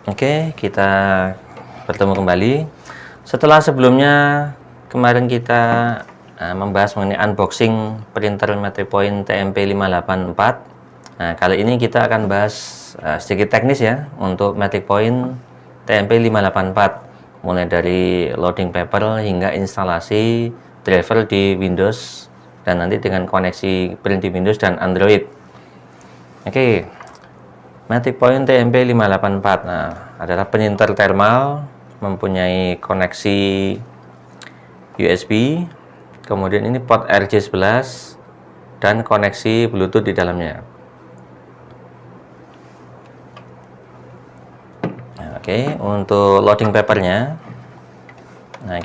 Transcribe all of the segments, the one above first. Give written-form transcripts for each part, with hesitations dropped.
Oke, kita bertemu kembali. Setelah sebelumnya kemarin kita membahas mengenai unboxing printer Matripoint TMP584. Nah, kali ini kita akan bahas sedikit teknis ya untuk Matripoint TMP584, mulai dari loading paper hingga instalasi driver di Windows dan nanti dengan koneksi print di Windows dan Android. Oke. Matripoint TMP584 adalah printer thermal, mempunyai koneksi USB, kemudian ini port RJ11 dan koneksi Bluetooth di dalamnya. Oke, untuk loading papernya,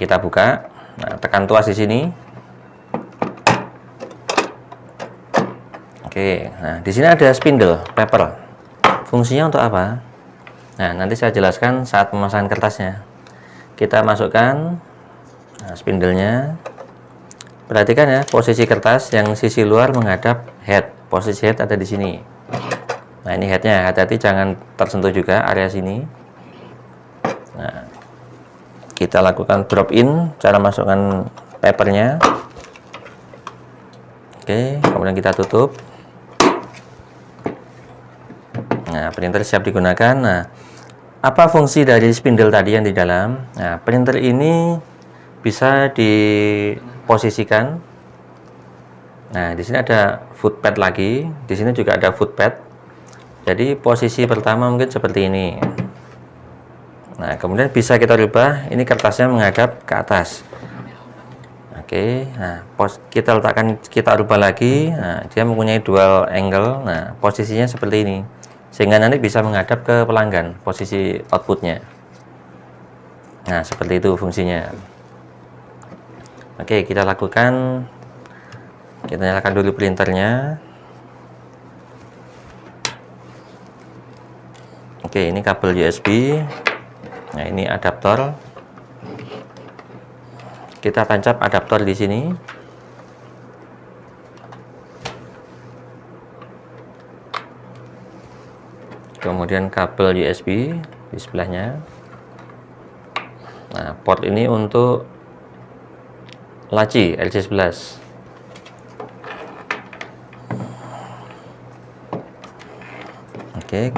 kita buka. Tekan tuas di sini. Oke, di sini ada spindle paper. Fungsinya untuk apa? Nah, nanti saya jelaskan saat pemasangan kertasnya. Kita masukkan spindlenya. Perhatikan ya, posisi kertas yang sisi luar menghadap head. Posisi head ada di sini. Nah, ini headnya. Hati-hati jangan tersentuh juga area sini. Nah, kita lakukan drop in cara masukkan papernya. Oke, kemudian kita tutup. Nah, printer siap digunakan. Nah, apa fungsi dari spindle tadi yang di dalam? Nah, printer ini bisa diposisikan. Nah, di sini ada footpad lagi. Di sini juga ada footpad. Jadi posisi pertama mungkin seperti ini. Nah, kemudian bisa kita rubah. Ini kertasnya menghadap ke atas. Oke. Nah, kita rubah lagi. Nah, dia mempunyai dual angle. Nah, posisinya seperti ini, sehingga nanti bisa menghadap ke pelanggan posisi outputnya. Nah, seperti itu fungsinya. Oke, kita lakukan. Kita nyalakan dulu printernya. Oke, ini kabel USB. Nah, ini adaptor. Kita tancap adaptor di sini. Kemudian kabel USB di sebelahnya. Nah, port ini untuk laci RJ11. Oke,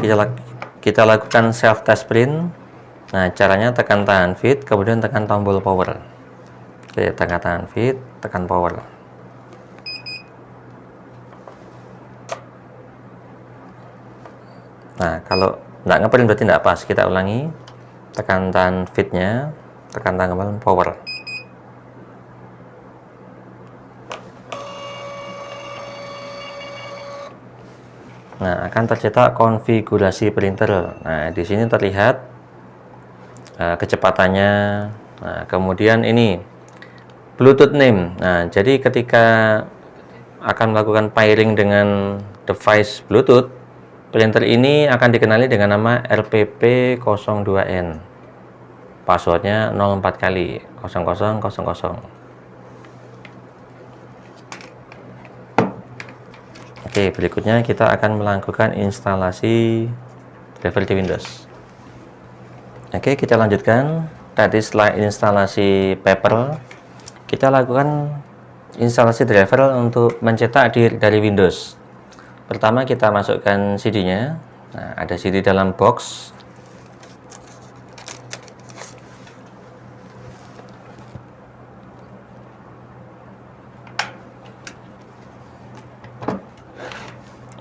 kita lakukan self test print. Nah, caranya tekan tahan fit, kemudian tekan tombol power. Oke, tekan tahan fit, tekan power. Nah, kalau nggak ngeprint berarti nggak pas. Kita ulangi. Tekan tahan fitnya, tekan tombol power. Nah, akan tercetak konfigurasi printer. Nah, di sini terlihat kecepatannya. Nah, kemudian ini Bluetooth name. Nah, jadi ketika akan melakukan pairing dengan device Bluetooth, printer ini akan dikenali dengan nama RPP02N. Passwordnya 04 kali 0000. Oke, berikutnya kita akan melakukan instalasi driver di Windows. Oke, kita lanjutkan. Tadi setelah instalasi paper, kita lakukan instalasi driver untuk mencetak dari Windows. Pertama kita masukkan CD-nya. Nah, ada CD dalam box.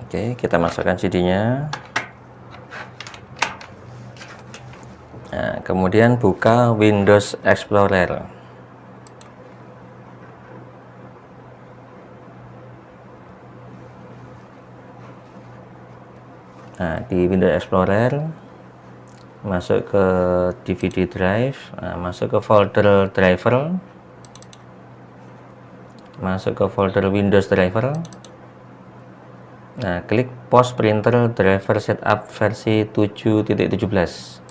Oke, kita masukkan CD-nya. Nah, kemudian buka Windows Explorer. Nah, di Windows Explorer masuk ke DVD drive, masuk ke folder driver, masuk ke folder Windows driver. Nah, klik post printer driver setup versi 7.17.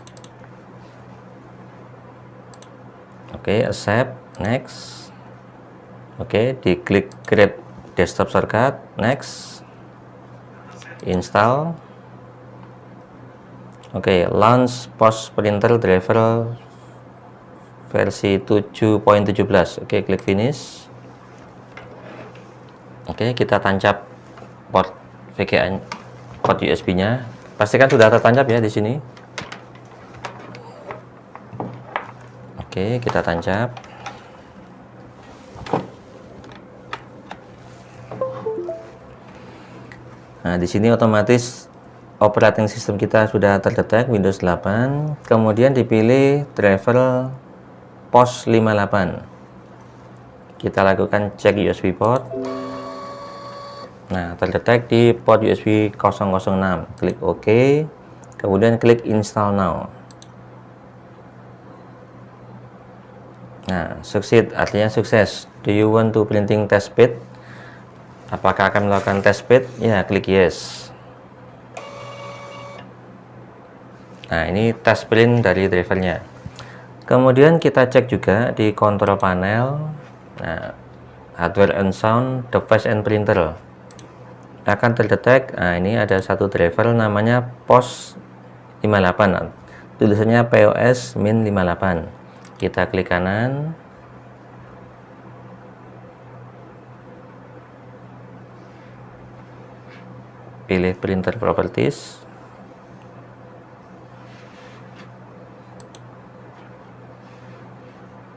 Oke, accept, next. Oke, diklik create desktop shortcut, next, install. Oke, launch post printer driver versi 7.17. Oke, klik finish. Oke, kita tancap port VGA, port USB-nya. Pastikan sudah tertancap ya di sini. Oke, kita tancap. Nah, di sini otomatis operating system kita sudah terdetek Windows 8. Kemudian dipilih driver POS 58. Kita lakukan cek USB port. Nah, terdetek di port USB 006. Klik OK. Kemudian klik install now. Nah, succeed artinya sukses. Do you want to printing test bed? Apakah akan melakukan test bed? Ya, klik yes. Nah, ini test print dari drivernya. Kemudian kita cek juga di control panel. Nah, hardware and sound, device and printer. Akan terdetek. Nah, ini ada satu driver namanya POS 58. Tulisannya POS-58. Kita klik kanan. Pilih printer properties.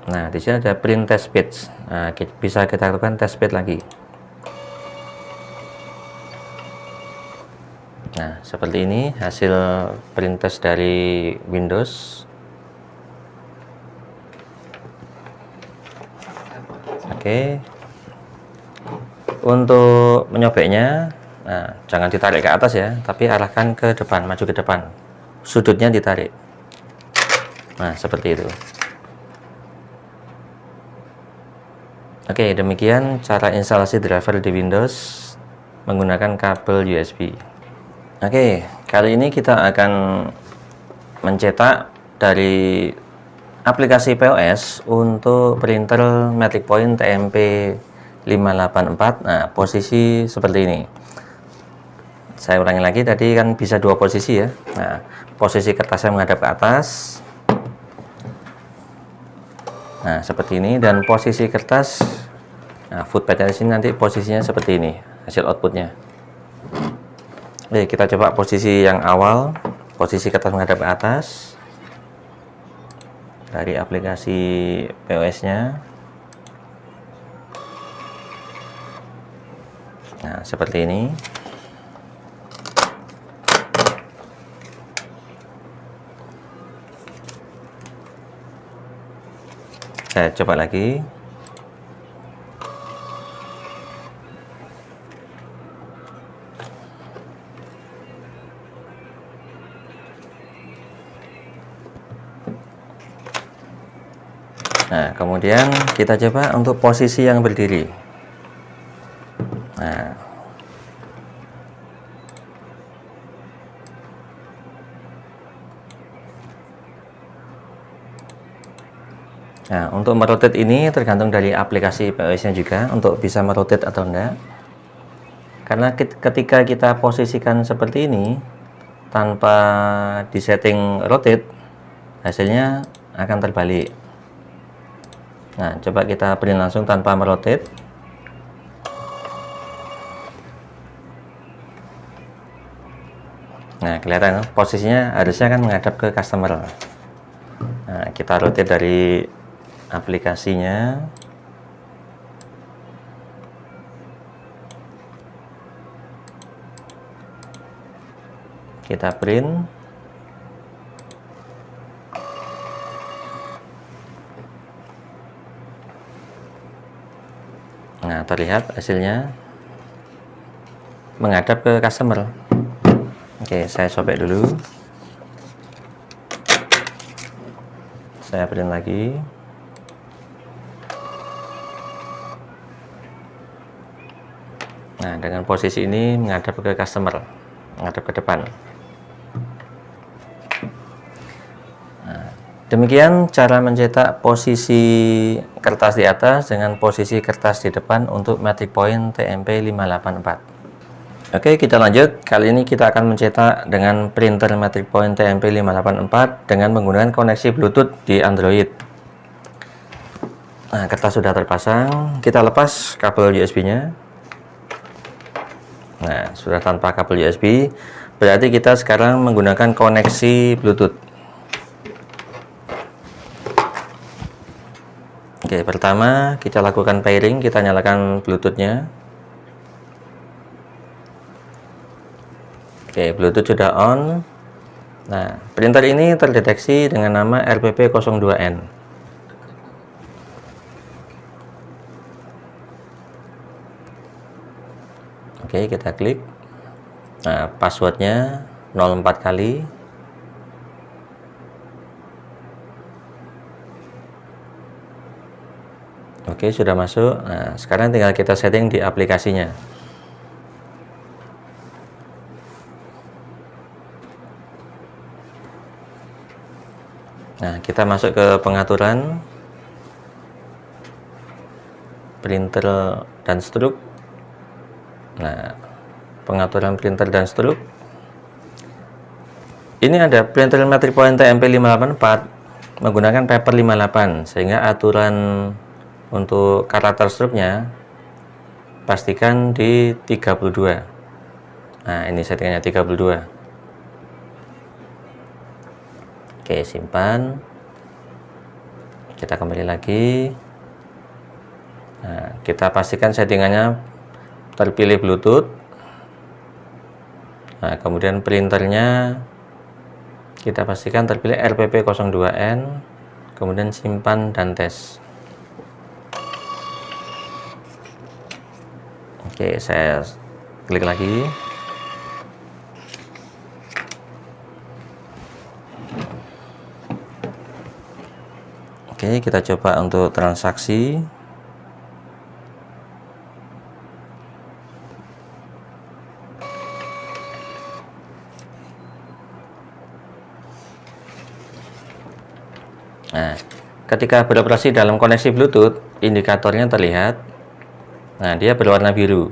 Nah, di sini ada print test bed. Nah, bisa kita lakukan test bed lagi. Nah, seperti ini hasil print test dari Windows. Oke. Untuk menyobeknya, nah, jangan ditarik ke atas ya, tapi arahkan ke depan, maju ke depan. Sudutnya ditarik. Nah, seperti itu. Oke, demikian cara instalasi driver di Windows menggunakan kabel USB. Oke, kali ini kita akan mencetak dari aplikasi POS untuk printer Metric Point TMP 584. Nah, posisi seperti ini. Saya ulangi lagi, tadi kan bisa dua posisi ya. Nah, posisi kertasnya menghadap ke atas. Nah, seperti ini, dan posisi kertas, nah, footpadnya di sini nanti posisinya seperti ini, hasil outputnya. Oke, kita coba posisi yang awal, posisi kertas menghadap ke atas dari aplikasi POS-nya. Nah, seperti ini. Saya coba lagi. Nah, kemudian kita coba untuk posisi yang berdiri. Nah, untuk merotate ini tergantung dari aplikasi POS-nya juga untuk bisa merotate atau enggak. Karena ketika kita posisikan seperti ini tanpa disetting rotate, hasilnya akan terbalik. Nah, coba kita print langsung tanpa merotate. Nah, kelihatan posisinya harusnya kan menghadap ke customer. Nah, kita rotate dari aplikasinya. Kita print. Nah, terlihat hasilnya menghadap ke customer. Oke, saya sobek dulu. Saya print lagi. Nah, dengan posisi ini menghadap ke customer, menghadap ke depan. Nah, demikian cara mencetak posisi kertas di atas dengan posisi kertas di depan untuk Metric Point TMP 584. Oke, kita lanjut. Kali ini kita akan mencetak dengan printer Metric Point TMP584 dengan menggunakan koneksi Bluetooth di Android. Nah, kertas sudah terpasang. Kita lepas kabel USB-nya. Nah, sudah tanpa kabel USB. Berarti kita sekarang menggunakan koneksi Bluetooth. Oke, pertama kita lakukan pairing. Kita nyalakan Bluetooth-nya. Oke, Bluetooth sudah on. Nah, printer ini terdeteksi dengan nama RPP02N. Oke, kita klik. Nah, passwordnya 04 kali. Oke, sudah masuk. Nah, sekarang tinggal kita setting di aplikasinya. Nah, kita masuk ke pengaturan printer dan stroke. Nah, pengaturan printer dan stroke. Ini ada printer Metric Point TMP584 menggunakan paper 58, sehingga aturan untuk karakter stroke-nya pastikan di 32. Nah, ini settingannya 32. Oke, simpan. Kita kembali lagi. Nah, kita pastikan settingannya terpilih Bluetooth. Nah, kemudian printernya kita pastikan terpilih RPP02N. Kemudian simpan dan tes. Oke, saya klik lagi. Oke, kita coba untuk transaksi. Nah, ketika beroperasi dalam koneksi Bluetooth, indikatornya terlihat. Nah, dia berwarna biru.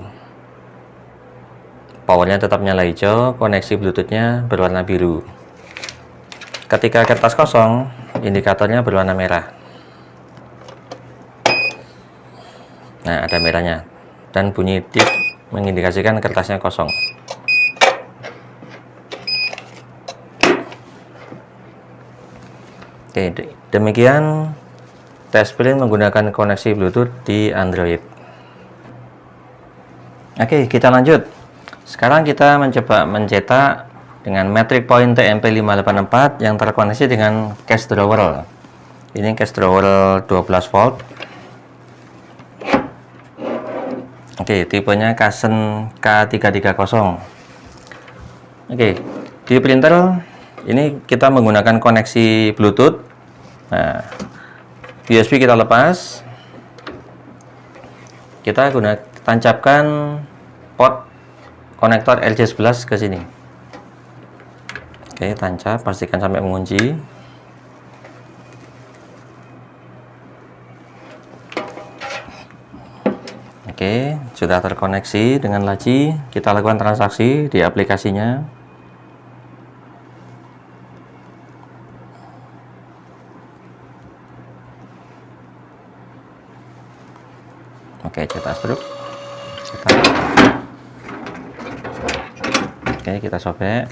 Powernya tetap nyala hijau, koneksi Bluetoothnya berwarna biru. Ketika kertas kosong, indikatornya berwarna merah. Nah, ada merahnya dan bunyi tip mengindikasikan kertasnya kosong. Oke, demikian tes print menggunakan koneksi Bluetooth di Android. Oke, kita lanjut. Sekarang kita mencoba mencetak dengan Metric Point TMP584 yang terkoneksi dengan cache drawer. Ini cache drawer 12 volt. Oke, tipenya Kasen K330. Oke, di printer ini kita menggunakan koneksi Bluetooth. Nah, USB kita lepas. Kita tancapkan port konektor RJ11 ke sini. Oke, tancap, pastikan sampai mengunci. Oke, sudah terkoneksi dengan laci. Kita lakukan transaksi di aplikasinya. Oke, cetak stroke. Oke, kita sobek.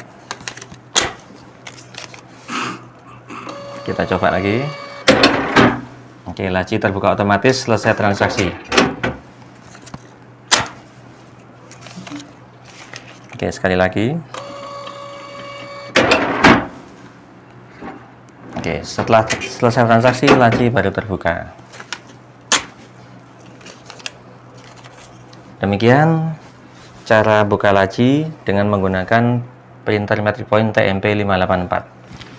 Kita coba lagi. Oke, laci terbuka otomatis, selesai transaksi. Oke, sekali lagi. Oke, setelah selesai transaksi, laci baru terbuka. Demikian cara buka laci dengan menggunakan printer Metric Point TMP584.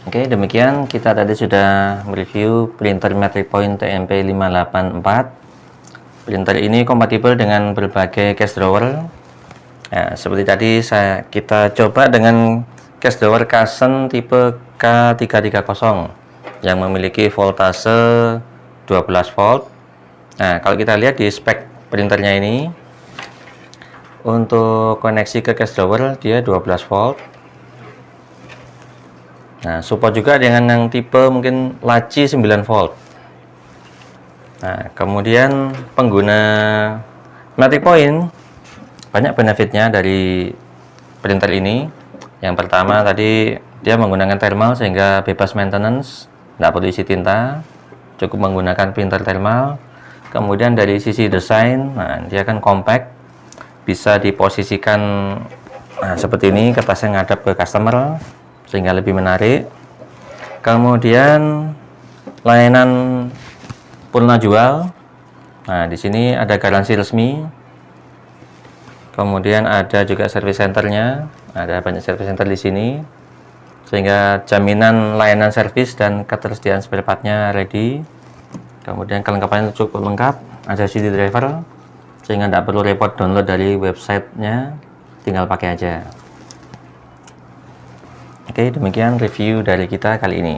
Oke, demikian kita tadi sudah mereview printer Metric Point TMP584. Printer ini kompatibel dengan berbagai cache drawer. Nah, seperti tadi kita coba dengan cache drawer Kasen tipe K330 yang memiliki voltase 12 volt. Nah, kalau kita lihat di spek printernya ini, Untuk koneksi ke cache drawer dia 12 volt. Nah, support juga dengan yang tipe mungkin laci 9 volt. Nah, kemudian pengguna Matic Point banyak benefitnya dari printer ini. Yang pertama tadi dia menggunakan thermal sehingga bebas maintenance, tidak perlu isi tinta, cukup menggunakan printer thermal. Kemudian dari sisi desain, nah dia kan compact, bisa diposisikan seperti ini, kertasnya ngadap ke customer sehingga lebih menarik. Kemudian layanan purna jual. Nah, di sini ada garansi resmi. Kemudian ada juga service centernya, ada banyak service center di sini, sehingga jaminan layanan servis dan ketersediaan spare partnya ready. Kemudian kelengkapannya cukup lengkap, ada CD driver, sehingga tidak perlu repot download dari websitenya, tinggal pakai aja. Oke, demikian review dari kita kali ini.